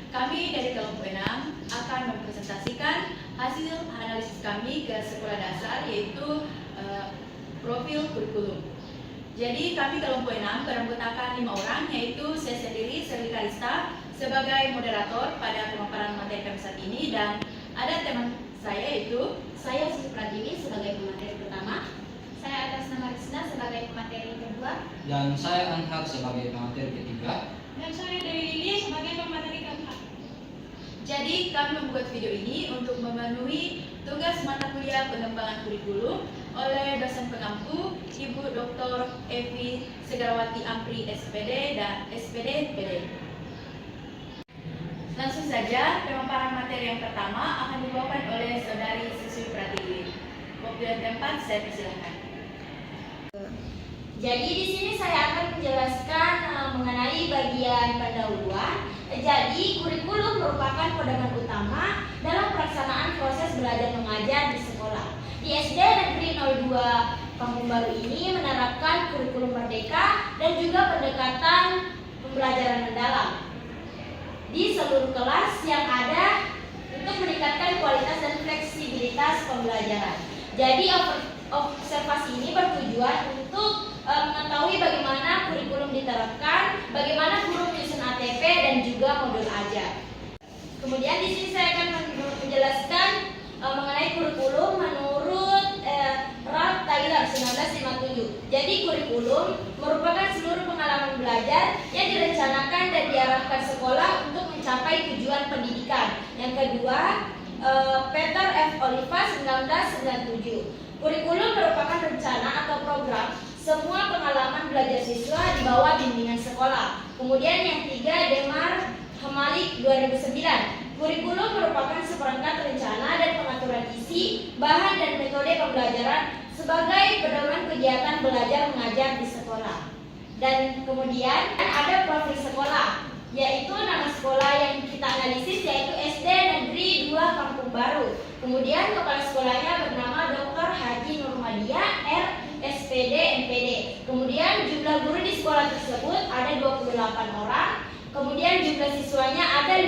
kami dari kelompok 6 akan mempresentasikan hasil analisis kami ke sekolah dasar, yaitu profil kurikulum. Jadi kami kelompok 6 beranggotakan 5 orang, yaitu saya sendiri, Selvi Kalista, sebagai moderator pada pemaparan materi kami saat ini, dan ada teman saya, yaitu saya Siti Pratiwi sebagai pemateri pertama, saya Atas Nama Risna sebagai pemateri kedua, dan saya Anhar sebagai pemateri ketiga, dan saya Dewi Lilia sebagai pemateri keempat. Jadi kami membuat video ini untuk memenuhi tugas mata kuliah pengembangan kurikulum oleh dosen pengampu Ibu Dr. Evi Segarawati Ampri SPD dan SPD PD. Langsung saja, pemaparan materi yang pertama akan dibawakan oleh Saudari Siswi Pratiwi. Waktu dan tempat saya persilahkan. Jadi di sini saya akan menjelaskan mengenai bagian pendahuluan. Jadi kurikulum merupakan pedoman utama dalam pelaksanaan proses belajar mengajar di sekolah. Di SD Negeri 02 Kampung Baru ini menerapkan kurikulum merdeka dan juga pendekatan pembelajaran mendalam di seluruh kelas yang ada untuk meningkatkan kualitas dan fleksibilitas pembelajaran. Jadi observasi ini bertujuan untuk mengetahui bagaimana kurikulum diterapkan, bagaimana guru menyusun ATP dan juga modul ajar. Kemudian di sini saya akan menjelaskan mengenai kurikulum menurut Ralph Taylor 1957. Jadi kurikulum merupakan seluruh pengalaman belajar yang direncanakan dan diarahkan sekolah untuk mencapai tujuan pendidikan. Yang kedua, Peter F. Oliva 1997. Kurikulum merupakan rencana atau program semua pengalaman belajar siswa di bawah bimbingan sekolah. Kemudian yang tiga, Demar Hamalik 2009. Kurikulum merupakan seperangkat rencana dan pengaturan isi, bahan dan metode pembelajaran sebagai pedoman kegiatan belajar mengajar di sekolah. Dan kemudian ada profil sekolah, yaitu nama sekolah yang kita analisis yaitu SD Negeri 2 Kampung Baru. Kemudian kepala sekolahnya bernama Dr. Haji Nurmadia R. SPD MPD. Kemudian jumlah guru di sekolah tersebut ada 28 orang. Kemudian jumlah siswanya ada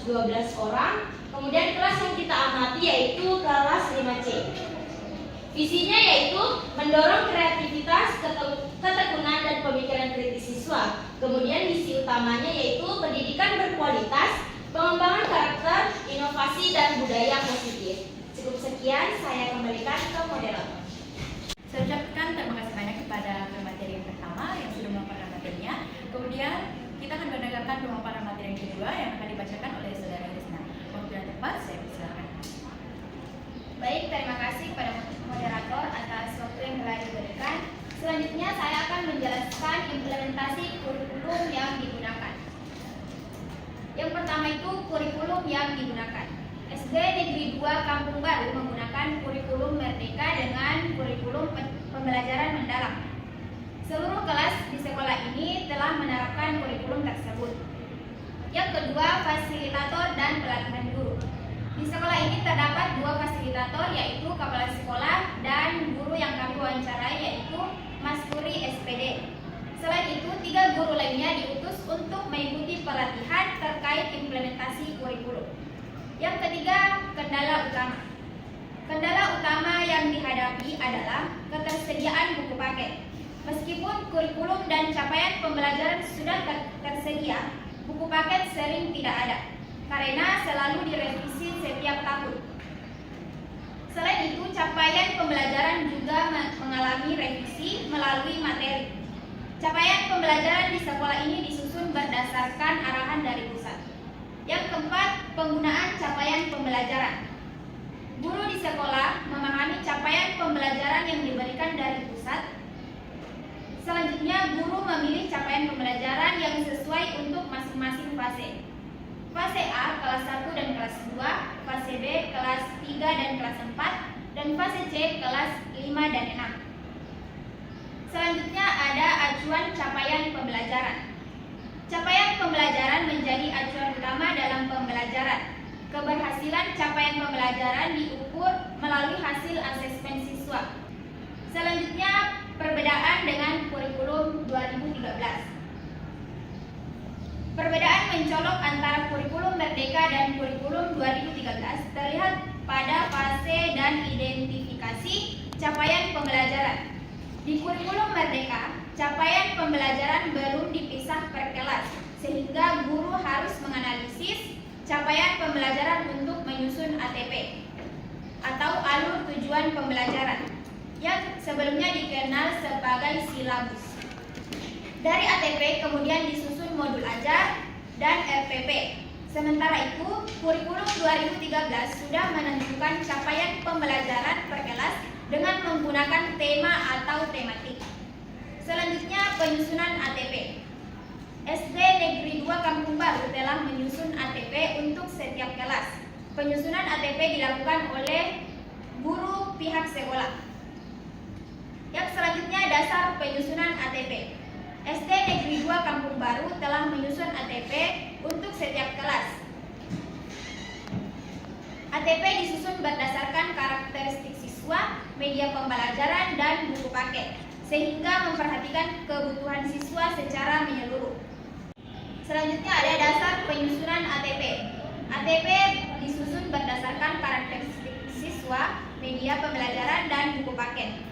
512 orang. Kemudian kelas yang kita amati yaitu kelas 5C. Visinya yaitu mendorong kreativitas, ketekunan dan pemikiran kritis siswa. Kemudian misi utamanya yaitu pendidikan berkualitas, pengembangan karakter, inovasi dan budaya positif. Cukup sekian, saya kembalikan ke moderator. Saya ucapkan terima kasih banyak kepada pemateri yang pertama yang sudah memaparkan materinya. Kemudian kita akan mendengarkan pemaparan materi yang kedua yang akan dibacakan oleh Saudara Risna. Waktu dan tempat saya persilakan. Baik, terima kasih kepada moderator atas waktu yang telah diberikan. Selanjutnya saya akan menjelaskan implementasi kurikulum yang digunakan. Yang pertama itu kurikulum yang digunakan. SD Negeri 2 Kampung Baru menggunakan kurikulum merdeka dengan kurikulum pembelajaran mendalam. Seluruh kelas di sekolah ini telah menerapkan kurikulum tersebut. Yang kedua, fasilitator dan pelatihan guru. Di sekolah ini terdapat 2 fasilitator, yaitu kepala sekolah dan guru yang kami wawancarai, yaitu Mas Puri SPD. Selain itu, 3 guru lainnya diutus untuk mengikuti pelatihan terkait implementasi kurikulum. Yang ketiga, kendala utama. Kendala utama yang dihadapi adalah ketersediaan buku paket. Meskipun kurikulum dan capaian pembelajaran sudah tersedia, buku paket sering tidak ada karena selalu direvisi setiap tahun. Selain itu, capaian pembelajaran juga mengalami revisi melalui materi. Capaian pembelajaran di sekolah ini disusun berdasarkan arahan dari pusat. Yang keempat, penggunaan capaian pembelajaran. Guru di sekolah memahami capaian pembelajaran yang diberikan dari pusat. Selanjutnya, guru memilih capaian pembelajaran yang sesuai untuk masing-masing fase. Fase A, kelas 1 dan kelas 2, fase B, kelas 3 dan kelas 4, dan fase C, kelas 5 dan 6. Selanjutnya ada acuan capaian pembelajaran. Capaian pembelajaran menjadi acuan utama dalam pembelajaran. Keberhasilan capaian pembelajaran diukur melalui hasil asesmen siswa. Selanjutnya, perbedaan dengan kurikulum 2013. Perbedaan mencolok antara kurikulum Merdeka dan kurikulum 2013 terlihat pada fase dan identifikasi capaian pembelajaran. Di kurikulum Merdeka, capaian pembelajaran belum dipisah per kelas, sehingga guru harus menganalisis capaian pembelajaran untuk menyusun ATP atau alur tujuan pembelajaran yang sebelumnya dikenal sebagai silabus. Dari ATP kemudian disusun modul ajar dan RPP. Sementara itu, kurikulum 2013 sudah menentukan capaian pembelajaran per kelas dengan menggunakan tema atau tematik. Selanjutnya, penyusunan ATP. SD Negeri 2 Kampung Baru telah menyusun ATP untuk setiap kelas. Penyusunan ATP dilakukan oleh guru pihak sekolah. Yang selanjutnya, dasar penyusunan ATP. SD Negeri 2 Kampung Baru telah menyusun ATP untuk setiap kelas. ATP disusun berdasarkan karakteristik siswa, media pembelajaran, dan buku paket, sehingga memperhatikan kebutuhan siswa secara menyeluruh. Selanjutnya ada dasar penyusunan ATP. ATP disusun berdasarkan karakteristik siswa, media pembelajaran, dan buku paket.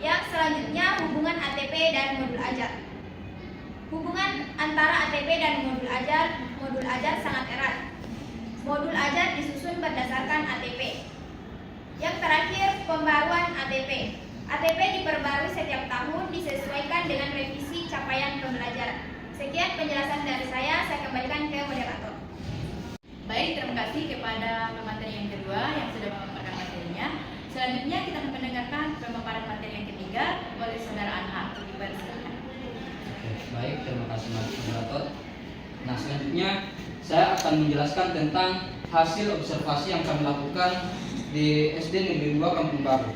Yang selanjutnya hubungan ATP dan modul ajar. Hubungan antara ATP dan modul ajar sangat erat. Modul ajar disusun berdasarkan ATP. Yang terakhir, pembaruan ATP. ATP diperbarui setiap tahun disesuaikan dengan revisi capaian pembelajaran. Sekian penjelasan dari saya kembalikan ke moderator. Baik, terima kasih kepada pemateri yang kedua yang sudah memaparkan materinya. Selanjutnya kita akan mendengarkan pemaparan materi yang ketiga oleh Saudara Anha. Dipersilakan. Baik, terima kasih moderator. Nah, selanjutnya saya akan menjelaskan tentang hasil observasi yang kami lakukan di SD Negeri 2 Kampung Baru.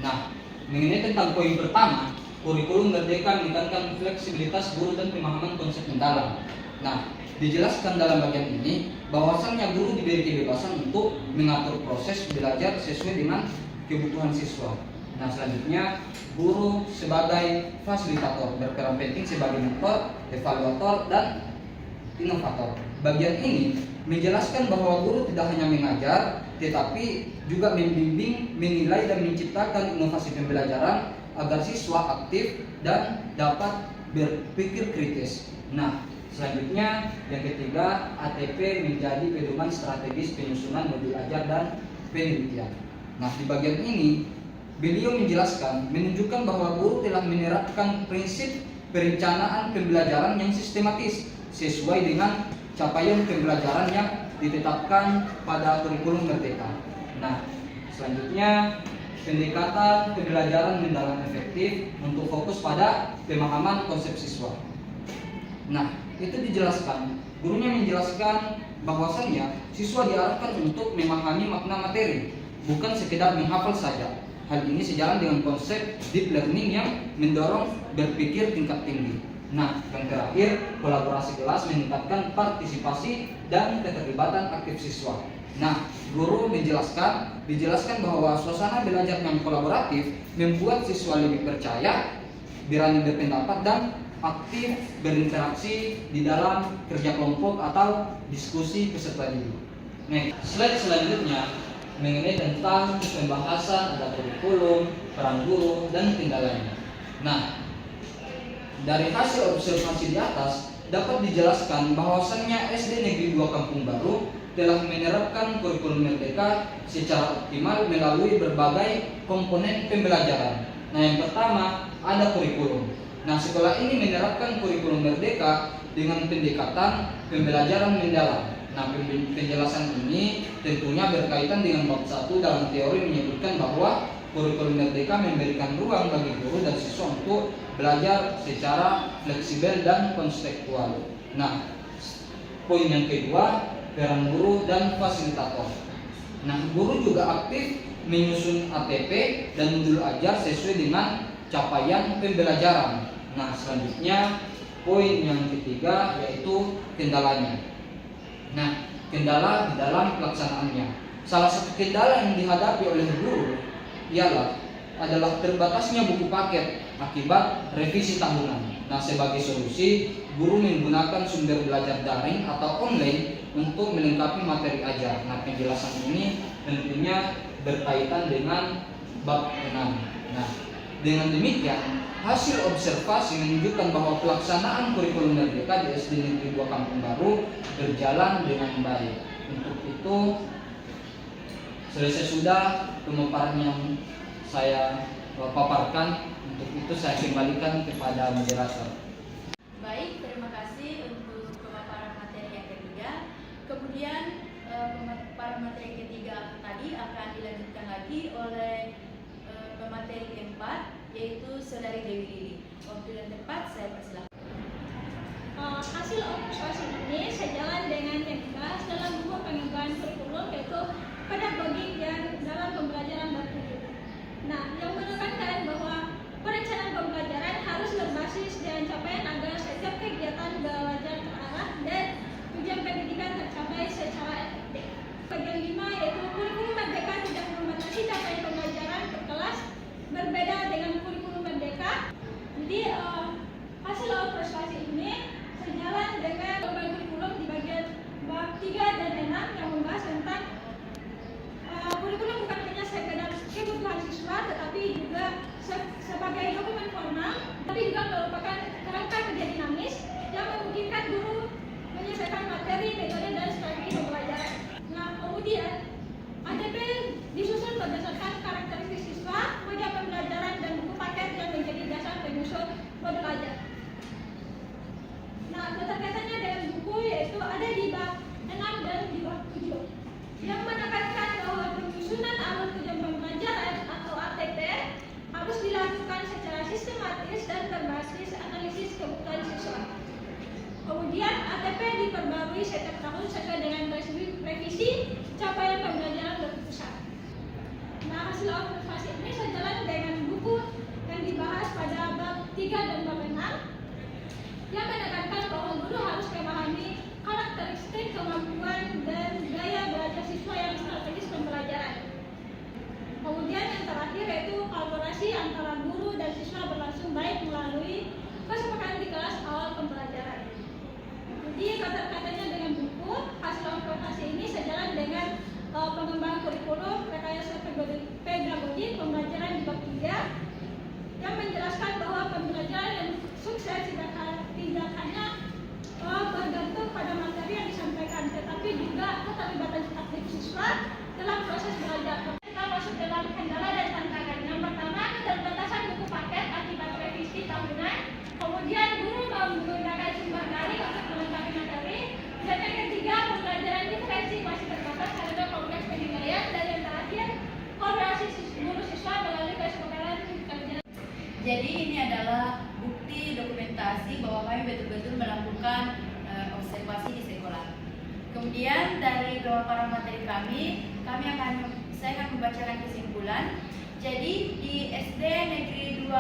Nah, mengenai tentang poin pertama, kurikulum Merdeka meningkatkan fleksibilitas guru dan pemahaman konsep mendalam. Nah, dijelaskan dalam bagian ini bahwasannya guru diberi kebebasan untuk mengatur proses belajar sesuai dengan kebutuhan siswa. Nah, selanjutnya guru sebagai fasilitator berperan penting sebagai mentor, evaluator, dan inovator. Bagian ini menjelaskan bahwa guru tidak hanya mengajar, tetapi juga membimbing, menilai, dan menciptakan inovasi pembelajaran agar siswa aktif dan dapat berpikir kritis. Nah, selanjutnya yang ketiga, ATP menjadi pedoman strategis penyusunan modul ajar dan penelitian. Nah, di bagian ini beliau menjelaskan, menunjukkan bahwa guru telah menerapkan prinsip perencanaan pembelajaran yang sistematis sesuai dengan capaian pembelajaran yang ditetapkan pada kurikulum Merdeka. Nah, selanjutnya pendekatan pembelajaran mendalam efektif untuk fokus pada pemahaman konsep siswa. Nah, itu dijelaskan, gurunya menjelaskan bahwasannya siswa diarahkan untuk memahami makna materi, bukan sekedar menghafal saja. Hal ini sejalan dengan konsep deep learning yang mendorong berpikir tingkat tinggi. Nah, yang terakhir, kolaborasi kelas meningkatkan partisipasi dan keterlibatan aktif siswa. Nah, guru dijelaskan bahwa suasana belajar yang kolaboratif membuat siswa lebih percaya, berani berpendapat, dan aktif berinteraksi di dalam kerja kelompok atau diskusi peserta didik. Nah, slide selanjutnya mengenai tentang pembahasan ada kurikulum, peran guru, dan kendalanya. Nah, dari hasil observasi di atas dapat dijelaskan bahwasannya SD Negeri 2 Kampung Baru telah menerapkan kurikulum Merdeka secara optimal melalui berbagai komponen pembelajaran. Nah, yang pertama ada kurikulum. Nah, sekolah ini menerapkan kurikulum Merdeka dengan pendekatan pembelajaran mendalam. Nah, penjelasan ini tentunya berkaitan dengan bab 1 dalam teori menyebutkan bahwa kurikulum Merdeka memberikan ruang bagi guru dan siswa untuk belajar secara fleksibel dan konseptual. Nah, poin yang kedua, peran guru dan fasilitator. Nah, guru juga aktif menyusun ATP dan modul ajar sesuai dengan capaian pembelajaran. Nah, selanjutnya poin yang ketiga yaitu kendalanya. Nah, kendala di dalam pelaksanaannya. Salah satu kendala yang dihadapi oleh guru adalah terbatasnya buku paket akibat revisi tahunan. Nah, sebagai solusi, guru menggunakan sumber belajar daring atau online untuk melengkapi materi ajar. Nah, penjelasan ini tentunya berkaitan dengan bab 6. Nah, dengan demikian, hasil observasi menunjukkan bahwa pelaksanaan kurikulum Merdeka di SD Negeri 2 Kampung Baru berjalan dengan baik. Untuk itu, selesai sudah pemaparan yang saya paparkan. Untuk itu saya kembalikan kepada moderator. Baik, terima kasih untuk pemaparan materi yang ketiga. Kemudian pemaparan materi yang ketiga tadi akan dilanjutkan lagi oleh pemateri keempat, yaitu Saudari Dewi Lili. Waktu dan tempat saya persilakan. Hasil observasi ini sejalan dengan yang dibahas dalam buku pengembangan kurikulum, yaitu pedagogi dan dalam pembelajaran bertujuan. Nah, yang menekankan bahwa perencanaan pembelajaran harus berbasis dengan capaian agar setiap kegiatan belajar terarah dan tujuan pendidikan tercapai secara efektif. Bagian 5 yaitu kurikulum Merdeka tidak membatasi capaian pembelajaran per kelas, berbeda dengan kurikulum Merdeka. Jadi hasil observasi ini sejalan dengan perubahan kurikulum di bagian bab 3 dan 6 yang membahas tentang kurikulum bukan hanya sekedar kebutuhan siswa, tetapi juga sebagai dokumen formal, tapi juga merupakan kerangka kerja dinamis yang memungkinkan guru menyesuaikan materi, metode, dan strategi pembelajaran. Nah, kemudian ADP disusun berdasarkan karakteristik siswa, media pembelajaran, dan buku paket yang menjadi dasar penyusun modul ajar. Nah, keterkaitannya dengan buku yaitu ada di bab 6 dan di bab 7 yang menekankan bahwa penyusunan alur tujuan pembelajaran atau ATP harus dilakukan secara sistematis dan berbasis analisis kebutuhan siswa. Kemudian ATP diperbarui setiap tahun sesuai dengan revisi capaian pembelajaran berpusat. Nah, hasil observasi ini sejalan dengan buku yang dibahas pada bab 3 dan bab 6 yang menekankan bahwa guru harus memahami karakteristik, kemampuan, dan gaya belajar siswa yang strategis pembelajaran. Kemudian yang terakhir yaitu kolaborasi antara guru dan siswa berlangsung baik melalui kesepakatan di kelas awal pembelajaran. Jadi kata-katanya dengan buku, hasil observasi ini sejalan dengan pengembangan kurikulum, rekayasa pedagogi pembelajaran di bab 3 yang menjelaskan bahwa pembelajaran yang sukses tidak hanya bergantung pada materi yang disampaikan, tetapi juga keterlibatan aktif siswa dalam proses belajar. Kita masuk dalam kendala dan tantangan. Yang pertama, keterbatasan buku paket akibat revisi tahunan. Kemudian guru menggunakan sumber daring untuk melengkapi materi. Dan yang ketiga, pembelajaran diferensi masih terbatas karena kompleks penilaian. Dan yang terakhir, kolaborasi guru siswa melalui kesepakatan kerja. Jadi ini adalah bukti dokumentasi bahwa kami betul-betul melakukan observasi di sekolah. Kemudian dari pemaparan materi saya akan membacakan kesimpulan. Jadi di SD Negeri 2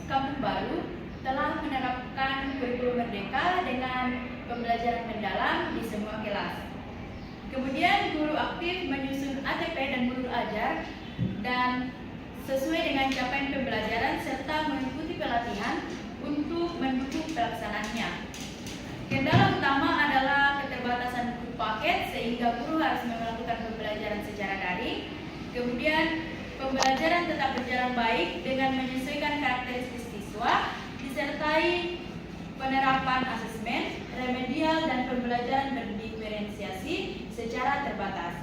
Kampung Baru telah menerapkan kurikulum Merdeka dengan pembelajaran mendalam di semua kelas. Kemudian guru aktif menyusun ATP dan modul ajar dan sesuai dengan capaian pembelajaran serta mengikuti pelatihan untuk mendukung pelaksanaannya. Kendala utama adalah keterbatasan buku paket sehingga guru harus melakukan pembelajaran secara daring. Kemudian pembelajaran tetap berjalan baik dengan menyesuaikan karakteristik siswa disertai penerapan asesmen, remedial, dan pembelajaran berdiferensiasi secara terbatas.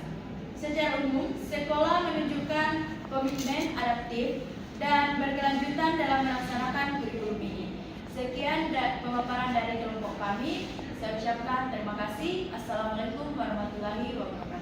Secara umum, sekolah menunjukkan komitmen adaptif dan berkelanjutan dalam melaksanakan kurikulum ini. Sekian pemaparan dari kelompok kami. Saya ucapkan terima kasih. Assalamualaikum warahmatullahi wabarakatuh.